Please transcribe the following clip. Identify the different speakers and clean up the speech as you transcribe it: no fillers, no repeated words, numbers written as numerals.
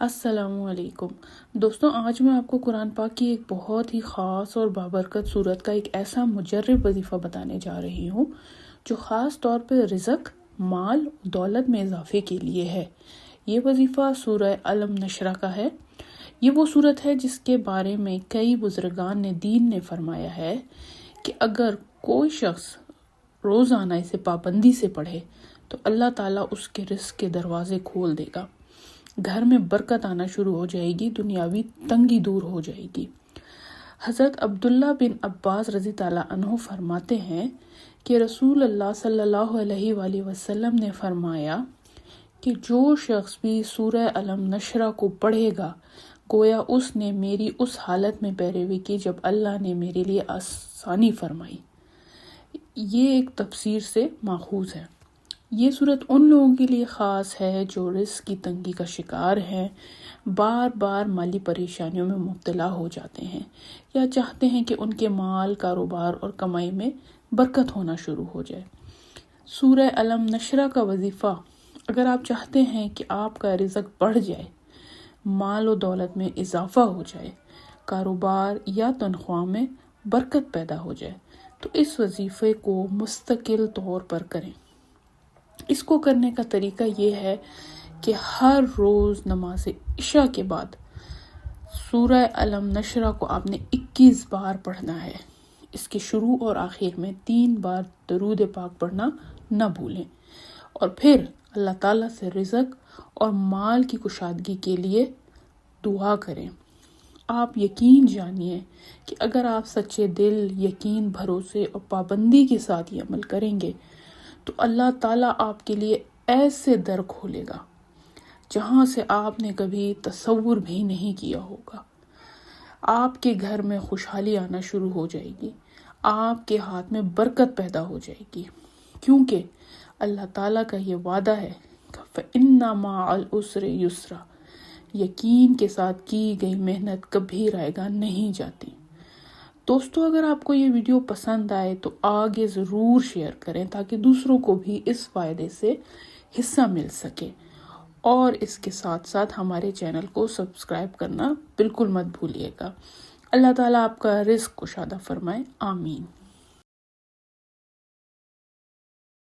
Speaker 1: السلام علیکم دوستوں، آج میں آپ کو قرآن پاک کی ایک بہت ہی خاص اور بابرکت صورت کا ایک ایسا مجرب وظیفہ بتانے جا رہی ہوں جو خاص طور پہ رزق، مال، دولت میں اضافے کے لیے ہے۔ یہ وظیفہ سورہ علم نشرہ کا ہے۔ یہ وہ صورت ہے جس کے بارے میں کئی بزرگان دین نے فرمایا ہے کہ اگر کوئی شخص روزانہ اسے پابندی سے پڑھے تو اللہ تعالیٰ اس کے رزق کے دروازے کھول دے گا، گھر میں برکت آنا شروع ہو جائے گی، دنیاوی تنگی دور ہو جائے گی۔ حضرت عبداللہ بن عباس رضی اللہ عنہ فرماتے ہیں کہ رسول اللہ صلی اللہ علیہ وآلہ وسلم نے فرمایا کہ جو شخص بھی سورہ علم نشرہ کو پڑھے گا گویا اس نے میری اس حالت میں پیروی کی جب اللہ نے میرے لیے آسانی فرمائی۔ یہ ایک تفسیر سے ماخوذ ہے۔ یہ صورت ان لوگوں کے لیے خاص ہے جو رزق کی تنگی کا شکار ہیں، بار بار مالی پریشانیوں میں مبتلا ہو جاتے ہیں یا چاہتے ہیں کہ ان کے مال، کاروبار اور کمائی میں برکت ہونا شروع ہو جائے۔ سورہ علم نشرہ کا وظیفہ، اگر آپ چاہتے ہیں کہ آپ کا رزق بڑھ جائے، مال و دولت میں اضافہ ہو جائے، کاروبار یا تنخواہ میں برکت پیدا ہو جائے، تو اس وظیفے کو مستقل طور پر کریں۔ اس کو کرنے کا طریقہ یہ ہے کہ ہر روز نماز عشاء کے بعد سورہ علم نشرہ کو آپ نے 21 بار پڑھنا ہے۔ اس کے شروع اور آخر میں 3 بار درود پاک پڑھنا نہ بھولیں، اور پھر اللہ تعالیٰ سے رزق اور مال کی کشادگی کے لیے دعا کریں۔ آپ یقین جانیے کہ اگر آپ سچے دل، یقین، بھروسے اور پابندی کے ساتھ یہ عمل کریں گے تو اللہ تعالیٰ آپ کے لیے ایسے در کھولے گا جہاں سے آپ نے کبھی تصور بھی نہیں کیا ہوگا۔ آپ کے گھر میں خوشحالی آنا شروع ہو جائے گی، آپ کے ہاتھ میں برکت پیدا ہو جائے گی، کیونکہ اللہ تعالیٰ کا یہ وعدہ ہے فَإِنَّ مَعَ الْعُسْرِ يُسْرًا، یقین کے ساتھ کی گئی محنت کبھی رائے گاں نہیں جاتی۔ دوستو، اگر آپ کو یہ ویڈیو پسند آئے تو آگے ضرور شیئر کریں تاکہ دوسروں کو بھی اس فائدے سے حصہ مل سکے، اور اس کے ساتھ ساتھ ہمارے چینل کو سبسکرائب کرنا بالکل مت بھولیے گا۔ اللہ تعالیٰ آپ کا رزق کشادہ فرمائے، آمین۔